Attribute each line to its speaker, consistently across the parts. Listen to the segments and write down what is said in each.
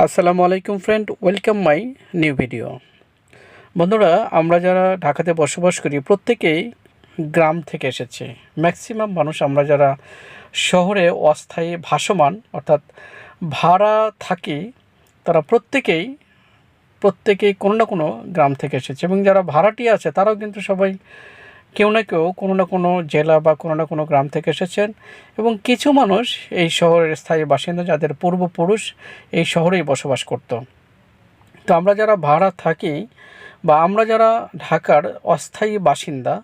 Speaker 1: আসসালামু আলাইকুম friend, welcome my new video. বন্ধুরা, আমরা যারা ঢাকাতে বসবাস করি প্রত্যেকেই গ্রাম থেকে এসেছি। ম্যাক্সিমাম মানুষ আমরা যারা শহরে অস্থায়ী ভাসমান অর্থাৎ ভাড়া থাকি, তারা প্রত্যেকেই কোনো না কোনো গ্রাম থেকে এসেছে। এবং যারা ভাড়াটিয়া আছে তারাও কিন্তু সবাই কেউ না কেউ কোনো না কোনো জেলা বা কোনো না কোনো গ্রাম থেকে এসেছেন। এবং কিছু মানুষ এই শহরের স্থায়ী বাসিন্দা, যাদের পূর্বপুরুষ এই শহরেই বসবাস করত। তো আমরা যারা ভাড়া থাকি বা আমরা যারা ঢাকার অস্থায়ী বাসিন্দা,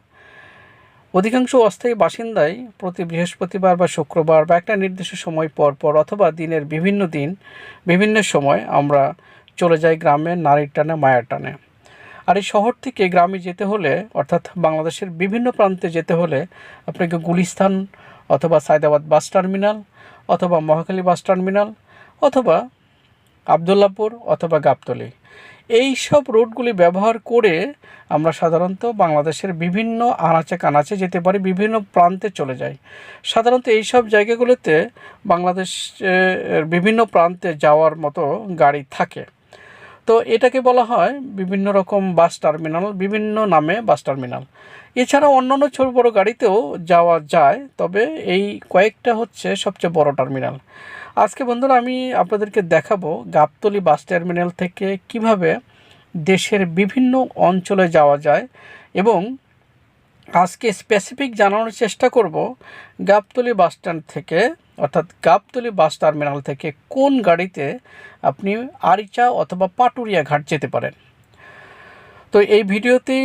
Speaker 1: অধিকাংশ অস্থায়ী বাসিন্দাই প্রতি বৃহস্পতিবার বা শুক্রবার বা একটা নির্দিষ্ট সময় পর পর অথবা দিনের বিভিন্ন দিন বিভিন্ন সময় আমরা চলে যাই গ্রামে, নারীর টানে, মায়ের টানে। আর এই শহর থেকে গ্রামে যেতে হলে, অর্থাৎ বাংলাদেশের বিভিন্ন প্রান্তে যেতে হলে আপনাকে গুলিস্তান অথবা সায়দাবাদ বাস টার্মিনাল অথবা মহাখালী বাস টার্মিনাল অথবা আবদুল্লাপুর অথবা গাবতলী, এই সব রুটগুলি ব্যবহার করে আমরা সাধারণত বাংলাদেশের বিভিন্ন আনাচে কানাচে যেতে পারি, বিভিন্ন প্রান্তে চলে যাই। সাধারণত এই সব জায়গাগুলোতে বাংলাদেশের বিভিন্ন প্রান্তে যাওয়ার মতো গাড়ি থাকে। তো এটাকে বলা হয় বিভিন্ন রকম বাস টার্মিনাল, বিভিন্ন নামে বাস টার্মিনাল। এছাড়া অন্যান্য ছোট বড় গাড়িতেও যাওয়া যায়, তবে এই কয়েকটা হচ্ছে সবচেয়ে বড় টার্মিনাল। আজকে বন্ধুরা আমি আপনাদেরকে দেখাবো গাবতলী বাস টার্মিনাল থেকে কিভাবে দেশের বিভিন্ন অঞ্চলে যাওয়া যায়, এবং আজকে স্পেসিফিক জানানোর চেষ্টা করব গাবতলী বাস স্ট্যান্ড থেকে অর্থাৎ গাবতলী বাস টার্মিনাল থেকে কোন গাড়িতে আপনি আরিচা অথবা পাটুরিয়া ঘাট যেতে পারেন। তো এই ভিডিওতেই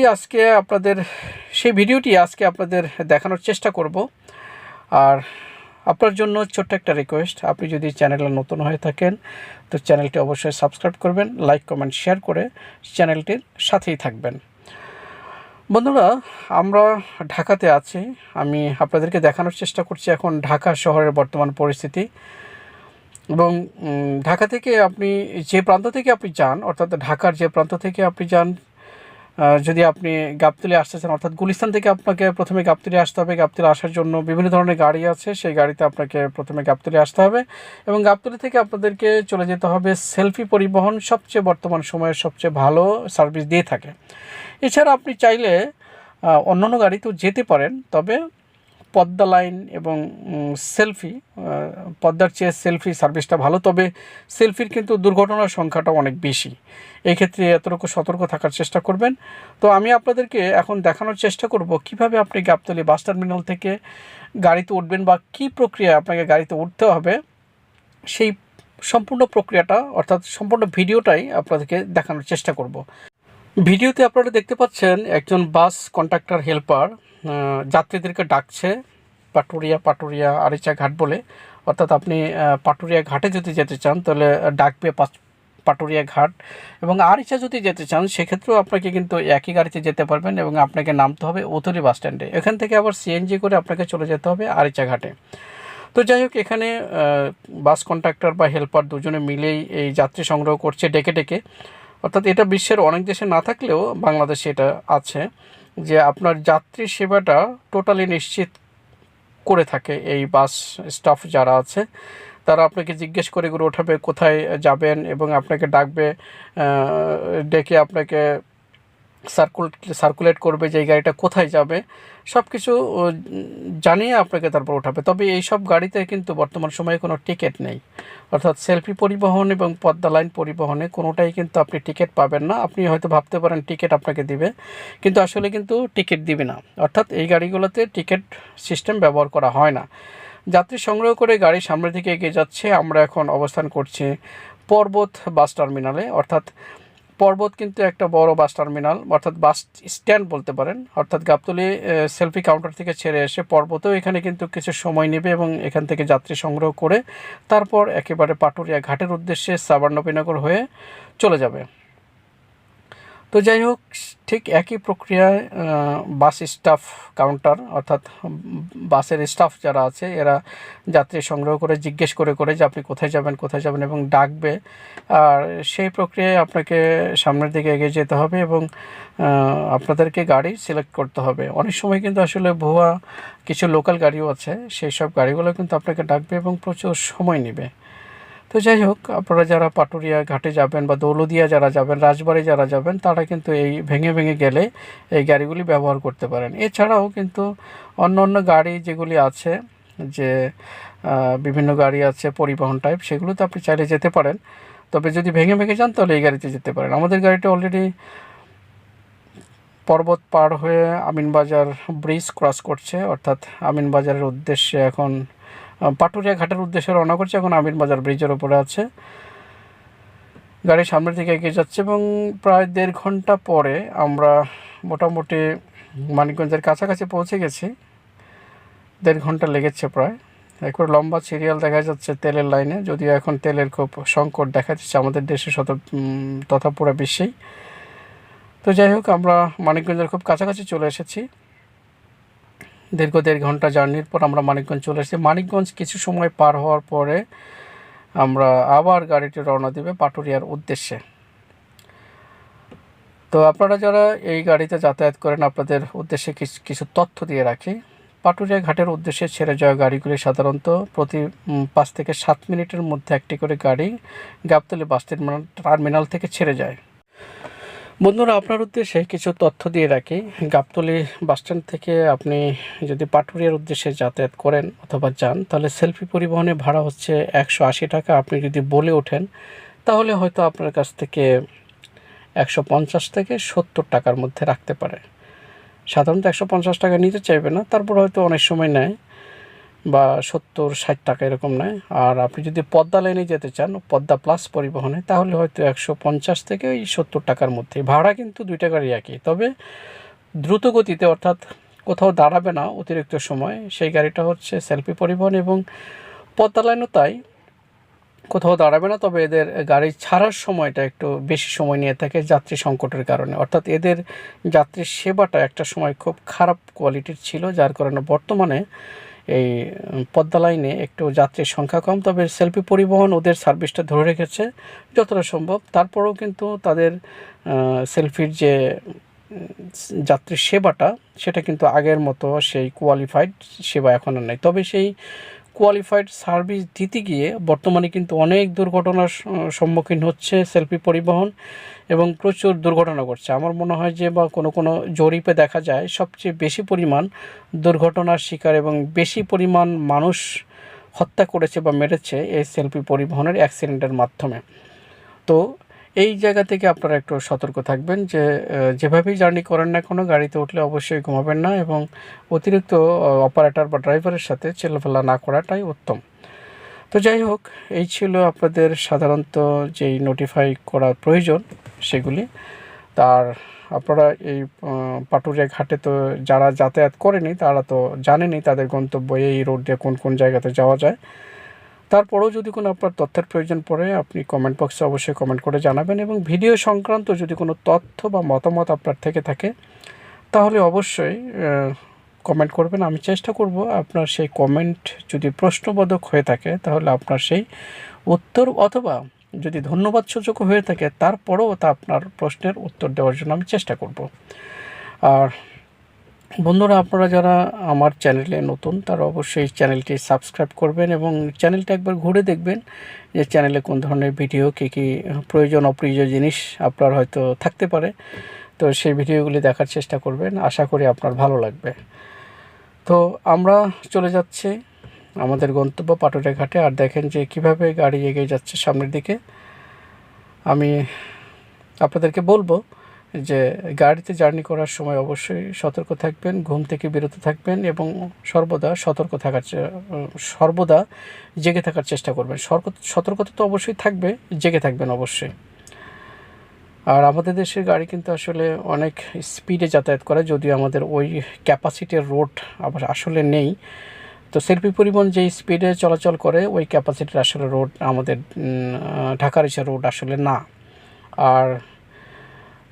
Speaker 1: সেই ভিডিওটি আজকে আপনাদের দেখানোর চেষ্টা করব। আর আপনার জন্য ছোট্ট একটা রিকোয়েস্ট, আপনি যদি চ্যানেলে নতুন হয়ে থাকেন তো চ্যানেলটি অবশ্যই সাবস্ক্রাইব করবেন, লাইক কমেন্ট শেয়ার করে চ্যানেলটির সাথেই থাকবেন। বন্ধুরা, আমরা ঢাকাতে আছি। আমি আপনাদেরকে দেখানোর চেষ্টা করছি এখন ঢাকা শহরের বর্তমান পরিস্থিতি। এবং ঢাকা থেকে আপনি যে প্রান্ত থেকে আপনি যান, অর্থাৎ ঢাকার যে প্রান্ত থেকে আপনি যান, যদি আপনি গাবতলী আসতে চান, অর্থাৎ গুলিস্তান থেকে আপনাকে প্রথমে গাবতলী আসতে হবে। গাবতলী আসার জন্য বিভিন্ন ধরনের গাড়ি আছে, সেই গাড়িতে আপনাকে প্রথমে গাবতলী আসতে হবে এবং গাবতলী থেকে আপনাদেরকে চলে যেতে হবে সেলফি পরিবহন, সবচেয়ে বর্তমান সময়ের সবচেয়ে ভালো সার্ভিস দিয়ে থাকে। এছাড়া আপনি চাইলে অন্যান্য গাড়িতেও যেতে পারেন, তবে পদ্মা লাইন এবং পদ্মার চেয়ে সেলফি সার্ভিসটা ভালো। তবে সেলফির কিন্তু দুর্ঘটনার সংখ্যাটা অনেক বেশি, এই ক্ষেত্রে এতটুকু সতর্ক থাকার চেষ্টা করবেন। তো আমি আপনাদেরকে এখন দেখানোর চেষ্টা করব কিভাবে আপনি গাবতলী বাস টার্মিনাল থেকে গাড়িতে উঠবেন বা কী প্রক্রিয়া আপনাকে গাড়িতে উঠতে হবে, সেই সম্পূর্ণ প্রক্রিয়াটা অর্থাৎ সম্পূর্ণ ভিডিওটাই আপনাদেরকে দেখানোর চেষ্টা করব। ভিডিওতে আপনারা দেখতে পাচ্ছেন একজন বাস কন্ডাক্টর হেল্পার যাত্রীদেরকে ডাকছে পাটুরিয়া আরিচা ঘাট বলে। অর্থাৎ আপনি পাটুরিয়া ঘাটে যদি যেতে চান তাহলে ডাকবে পাটুরিয়া ঘাট, এবং আরিচা যদি যেতে চান সেক্ষেত্রেও আপনাকে কিন্তু একই গাড়িতে যেতে পারবেন এবং আপনাকে নামতে হবে উথলি বাস স্ট্যান্ডে। এখান থেকে আবার সিএনজি করে আপনাকে চলে যেতে হবে আরিচা ঘাটে। তো যাই হোক, এখানে বাস কন্ডাক্টর বা হেল্পার দুজনে মিলেই এই যাত্রী সংগ্রহ করছে ডেকে ডেকে। অর্থাৎ এটা বিশ্বের অনেক দেশে না থাকলেও বাংলাদেশে এটা আছে যে আপনার যাত্রী সেবাটা টোটালি নিশ্চিত করে থাকে এই বাস স্টাফ যারা আছে। তারা আপনাকে জিজ্ঞেস করে ওঠাবে কোথায় যাবেন এবং আপনাকে ডাকবে, ডেকে আপনাকে সার্কুলেট করবে যে এই গাড়িটা কোথায় যাবে, সব কিছু জানিয়ে আপনাকে তারপর ওঠাবে। তবে এই সব গাড়িতে কিন্তু বর্তমান সময়ে কোনো টিকিট নেই, অর্থাৎ সেলফি পরিবহন এবং পদ্মা লাইন পরিবহনে কোনোটাই কিন্তু আপনি টিকিট পাবেন না। আপনি হয়তো ভাবতে পারেন টিকিট আপনাকে দিবে, কিন্তু আসলে কিন্তু টিকিট দিবে না। অর্থাৎ এই গাড়িগুলোতে টিকিট সিস্টেম ব্যবহার করা হয় না। যাত্রী সংগ্রহ করে গাড়ি সামনের দিকে এগিয়ে যাচ্ছে। আমরা এখন অবস্থান করছি পর্বত বাস টার্মিনালে। অর্থাৎ পর্বত কিন্তু একটা বড় বাস টার্মিনাল, অর্থাৎ বাস স্ট্যান্ড বলতে পারেন। অর্থাৎ গাবতলী সেলফি কাউন্টার থেকে ছেড়ে এসে পর্বতেও এখানে কিন্তু কিছু সময় নেবে এবং এখান থেকে যাত্রী সংগ্রহ করে তারপর একেবারে পাটুরিয়া ঘাটের উদ্দেশ্যে সাবারনবীনগর হয়ে চলে যাবে। তো যাই হোক, ঠিক একই প্রক্রিয়ায় বাস স্টাফ কাউন্টার অর্থাৎ বাসের স্টাফ যারা আছে এরা যাত্রী সংগ্রহ করে জিজ্ঞেস করে যে আপনি কোথায় যাবেন এবং ডাকবে। আর সেই প্রক্রিয়ায় আপনাকে সামনের দিকে এগিয়ে যেতে হবে এবং আপনাদেরকে গাড়ি সিলেক্ট করতে হবে। অনেক সময় কিন্তু আসলে ভুয়া কিছু লোকাল গাড়িও আছে, সেই সব গাড়িগুলো কিন্তু আপনাকে ডাকবে এবং প্রচুর সময় নেবে। তো তো যাই হোক, আপনারা যারা পাটুরিয়া ঘাটে যাবেন বা দৌলদিয়া যারা যাবেন, রাজবাড়ি যারা যাবেন, তারা কিন্তু এই ভেঙে ভেঙে গেলে এই গাড়িগুলি ব্যবহার করতে পারেন। এছাড়াও কিন্তু অন্য অন্য গাড়ি যেগুলি আছে, যে বিভিন্ন গাড়ি আছে পরিবহন টাইপ, সেগুলোতে আপনি চাইলে যেতে পারেন। তবে যদি ভেঙে ভেঙে যান তাহলে এই গাড়িতে যেতে পারেন। আমাদের গাড়িটা অলরেডি পর্বত পার হয়ে আমিনবাজার ব্রিজ ক্রস করছে, অর্থাৎ আমিনবাজারের উদ্দেশ্যে এখন পাটুরিয়া ঘাটের উদ্দেশ্যে রওনা করছে। এখন আমিনবাজার ব্রিজের ওপরে আছে, গাড়ি সামনের দিকে এগিয়ে যাচ্ছে এবং প্রায় 1.5 ঘন্টা পরে আমরা মোটামুটি মানিকগঞ্জের কাছাকাছি পৌঁছে গেছি। 1.5 ঘন্টা লেগেছে প্রায়। একবার লম্বা সিরিয়াল দেখা যাচ্ছে তেলের লাইনে, যদিও এখন তেলের খুব সংকট দেখা যাচ্ছে আমাদের দেশে তথা পুরো বিশ্বেই। তো যাই হোক, আমরা মানিকগঞ্জের খুব কাছাকাছি চলে এসেছি। দীর্ঘ 1.5 ঘন্টা জার্নির পর আমরা মানিকগঞ্জ চলে এসেছি। মানিকগঞ্জ কিছু সময় পার হওয়ার পরে আমরা আবার গাড়িটি রওনা দেবে পাটুরিয়ার উদ্দেশ্যে। তো আপনারা যারা এই গাড়িতে যাতায়াত করেন, আপনাদের উদ্দেশ্যে কিছু তথ্য দিয়ে রাখি। পাটুরিয়া ঘাটের উদ্দেশ্যে ছেড়ে যাওয়া গাড়িগুলি সাধারণত প্রতি 5 থেকে 7 মিনিটের মধ্যে একটি করে গাড়ি গাবতলী বাস টার্মিনাল থেকে ছেড়ে যায়। বন্ধুরা, আপনার উদ্দেশ্যে কিছু তথ্য দিয়ে রাখি। গাবতলী বাসস্ট্যান্ড থেকে আপনি যদি পাটুরিয়ার উদ্দেশ্যে যাতায়াত করেন অথবা যান, তাহলে সেলফি পরিবহনে ভাড়া হচ্ছে 180 টাকা। আপনি যদি বলে ওঠেন তাহলে হয়তো আপনার কাছ থেকে 150 থেকে 70 টাকার মধ্যে রাখতে পারে। সাধারণত 150 টাকা নিতে চাইবে না, তারপর হয়তো অনেক সময় নেয় বা 70-60 টাকা এরকম নেয়। আর আপনি যদি পদ্মা লাইনে যেতে চান, পদ্মা প্লাস পরিবহনে, তাহলে হয়তো 150 থেকে 70 টাকার মধ্যে। ভাড়া কিন্তু 2 টাকারই একই, তবে দ্রুত গতিতে, অর্থাৎ কোথাও দাঁড়াবে না অতিরিক্ত সময়, সেই গাড়িটা হচ্ছে সেলফি পরিবহন। এবং পদ্মা লাইনও তাই, কোথাও দাঁড়াবে না, তবে এদের গাড়ি ছাড়ার সময়টা একটু বেশি সময় নিয়ে থাকে যাত্রী সংকটের কারণে। অর্থাৎ এদের যাত্রী সেবাটা একটা সময় খুব খারাপ কোয়ালিটির ছিল, যার কারণে বর্তমানে এই পদ্মা লাইনে একটু যাত্রীর সংখ্যা কম। তবে সেলফি পরিবহন ওদের সার্ভিসটা ধরে রেখেছে যতটা সম্ভব। তারপরেও কিন্তু তাদের সেলফির যে যাত্রী সেবাটা, সেটা কিন্তু আগের মতো সেই কোয়ালিফাইড সেবা এখন আর নেই। তবে সেই কোয়ালিফাইড সার্ভিস দিতে গিয়ে বর্তমানে কিন্তু অনেক দুর্ঘটনার সম্মুখীন হচ্ছে সেলফি পরিবহন এবং প্রচুর দুর্ঘটনা ঘটছে। আমার মনে হয় যে বা কোনো জরিপে দেখা যায় সবচেয়ে বেশি পরিমাণ দুর্ঘটনার শিকার এবং বেশি পরিমাণ মানুষ হত্যা করেছে বা মেরেছে এই সেলফি পরিবহনের অ্যাক্সিডেন্টের মাধ্যমে। তো এই জায়গা থেকে আপনারা একটু সতর্ক থাকবেন যে যেভাবেই জার্নি করেন না কোনো, গাড়িতে উঠলে অবশ্যই ঘুমাবেন না এবং অতিরিক্ত অপারেটর বা ড্রাইভারের সাথে চেলাফেলা না করাটাই উত্তম। তো যাই হোক, এই ছিল আপনাদের সাধারণত যেই নোটিফাই করা প্রয়োজন সেগুলি। তার আপনারা এই পাটুরিয়া ঘাটে তো যারা যাতায়াত করেনি তারা তো জানেনই তাদের গন্তব্য এই রোড দিয়ে কোন কোন জায়গাতে যাওয়া যায়। তারপরেও যদি কোনো আপনার তথ্যের প্রয়োজন পড়ে, আপনি কমেন্ট বক্সে অবশ্যই কমেন্ট করে জানাবেন। এবং ভিডিও সংক্রান্ত যদি কোনো তথ্য বা মতামত আপনার থেকে থাকে তাহলে অবশ্যই কমেন্ট করবেন। আমি চেষ্টা করব আপনার সেই কমেন্ট যদি প্রশ্নবোধক হয়ে থাকে তাহলে আপনার সেই উত্তর, অথবা যদি ধন্যবাদ সূচক হয়ে থাকে তারপরেও তা আপনার প্রশ্নের উত্তর দেওয়ার জন্য আমি চেষ্টা করব। আর বন্ধুরা, আপনারা যারা আমার চ্যানেলে নতুন তারা অবশ্যই চ্যানেলটি সাবস্ক্রাইব করবেন এবং চ্যানেলটা একবার ঘুরে দেখবেন যে চ্যানেলে কোন ধরনের ভিডিও, কী প্রয়োজন অপ্রয়োজন জিনিস আপনার হয়তো থাকতে পারে। তো সেই ভিডিওগুলি দেখার চেষ্টা করবেন, আশা করি আপনার ভালো লাগবে। তো আমরা চলে যাচ্ছি আমাদের গন্তব্য পাটুরিয়া ঘাটে। আর দেখেন যে কিভাবে গাড়ি এগিয়ে যাচ্ছে সামনের দিকে। আমি আপনাদেরকে বলবো যে গাড়িতে জার্নি করার সময় অবশ্যই সতর্ক থাকবেন, ঘুম থেকে বিরত থাকবেন এবং সর্বদা জেগে থাকার চেষ্টা করবেন। সতর্কতা তো অবশ্যই থাকবে, জেগে থাকবেন অবশ্যই। আর আমাদের দেশের গাড়ি কিন্তু আসলে অনেক স্পিডে যাতায়াত করে, যদিও আমাদের ওই ক্যাপাসিটির রোড আবার আসলে নেই। তো সেলফি পরিবহন যেই স্পিডে চলাচল করে ওই ক্যাপাসিটির আসলে রোড আমাদের ঢাকার এসে রোড আসলে না। আর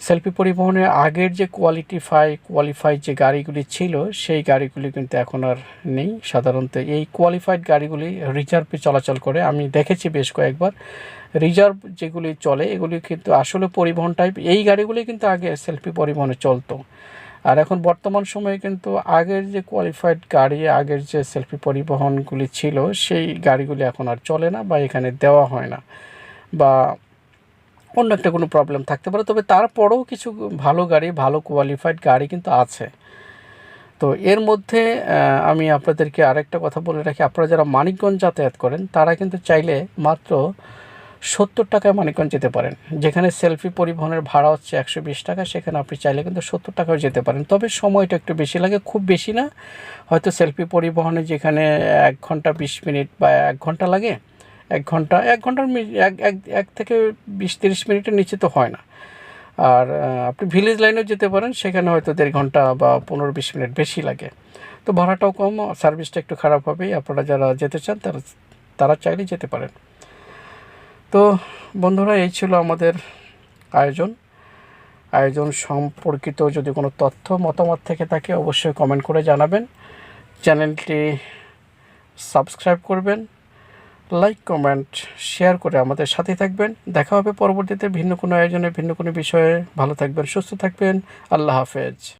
Speaker 1: সেলফি পরিবহনের আগের যে কোয়ালিফাইড যে গাড়িগুলি ছিল সেই গাড়িগুলি কিন্তু এখন আর নেই। সাধারণত এই কোয়ালিফাইড গাড়িগুলি রিজার্ভে চলাচল করে। আমি দেখেছি বেশ কয়েকবার রিজার্ভ যেগুলি চলে এগুলি কিন্তু আসলে পরিবহন টাইপ। এই গাড়িগুলি কিন্তু আগে সেলফি পরিবহনে চলতো। আর এখন বর্তমান সময়ে কিন্তু আগের যে কোয়ালিফাইড গাড়ি, আগের যে সেলফি পরিবহনগুলি ছিল, সেই গাড়িগুলি এখন আর চলে না বা এখানে দেওয়া হয় না, বা অন্য একটা কোনো প্রবলেম থাকতে পারে। তবে তারপরেও কিছু ভালো গাড়ি, ভালো কোয়ালিফাইড গাড়ি কিন্তু আছে। তো এর মধ্যে আমি আপনাদেরকে আরেকটা কথা বলে রাখি, আপনারা যারা মানিকগঞ্জ যাতায়াত করেন তারা কিন্তু চাইলে মাত্র 70 টাকায় মানিকগঞ্জ যেতে পারেন। যেখানে সেলফি পরিবহনের ভাড়া হচ্ছে 120 টাকা, সেখানে আপনি চাইলে কিন্তু 70 টাকাও যেতে পারেন। তবে সময়টা একটু বেশি লাগে, খুব বেশি না। হয়তো সেলফি পরিবহনে যেখানে 1 ঘন্টা 20 মিনিট বা 1 ঘন্টা লাগে, 1 ঘন্টার এক থেকে 20-30 মিনিটের নিচে তো হয় না। আর আপনি ভিলেজ লাইনেও যেতে পারেন, সেখানে হয়তো 1.5 ঘন্টা বা 15-20 মিনিট বেশি লাগে। তো ভাড়াটাও কম, সার্ভিসটা একটু খারাপ হবেই। আপনারা যারা যেতে চান তারা চাইলেই যেতে পারেন। তো বন্ধুরা, এই ছিল আমাদের আয়োজন সম্পর্কিত যদি কোনো তথ্য মতামত থেকে থাকে অবশ্যই কমেন্ট করে জানাবেন। চ্যানেলটি সাবস্ক্রাইব করবেন, লাইক কমেন্ট শেয়ার করে আমাদের সাথে থাকবেন। দেখা হবে পরবর্তীতে ভিন্ন কোনো আয়োজনে, ভিন্ন কোনো বিষয়ে। ভালো থাকবেন, সুস্থ থাকবেন। আল্লাহ হাফেজ।